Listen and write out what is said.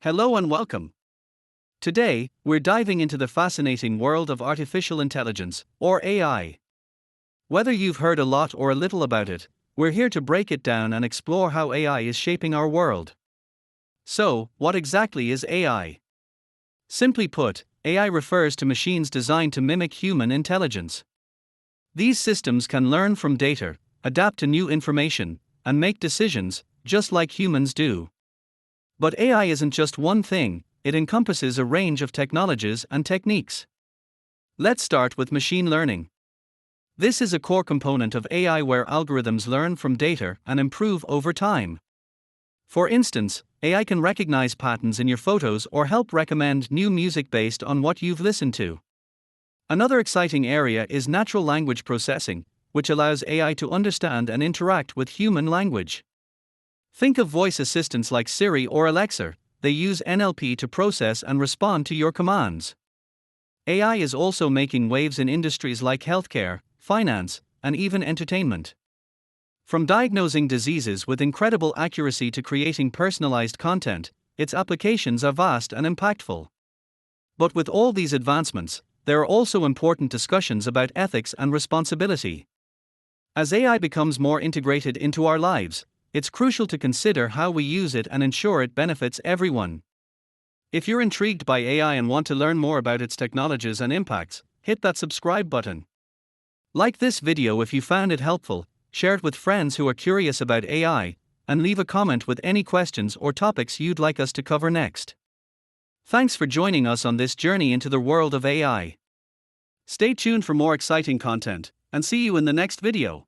Hello and welcome. Today, we're diving into the fascinating world of artificial intelligence, or AI. Whether you've heard a lot or a little about it, we're here to break it down and explore how AI is shaping our world. So, what exactly is AI? Simply put, AI refers to machines designed to mimic human intelligence. These systems can learn from data, adapt to new information, and make decisions, just like humans do. But AI isn't just one thing, it encompasses a range of technologies and techniques. Let's start with machine learning. This is a core component of AI where algorithms learn from data and improve over time. For instance, AI can recognize patterns in your photos or help recommend new music based on what you've listened to. Another exciting area is natural language processing, which allows AI to understand and interact with human language. Think of voice assistants like Siri or Alexa, they use NLP to process and respond to your commands. AI is also making waves in industries like healthcare, finance, and even entertainment. From diagnosing diseases with incredible accuracy to creating personalized content, its applications are vast and impactful. But with all these advancements, there are also important discussions about ethics and responsibility. As AI becomes more integrated into our lives, it's crucial to consider how we use it and ensure it benefits everyone. If you're intrigued by AI and want to learn more about its technologies and impacts, hit that subscribe button. Like this video if you found it helpful, share it with friends who are curious about AI, and leave a comment with any questions or topics you'd like us to cover next. Thanks for joining us on this journey into the world of AI. Stay tuned for more exciting content, and see you in the next video.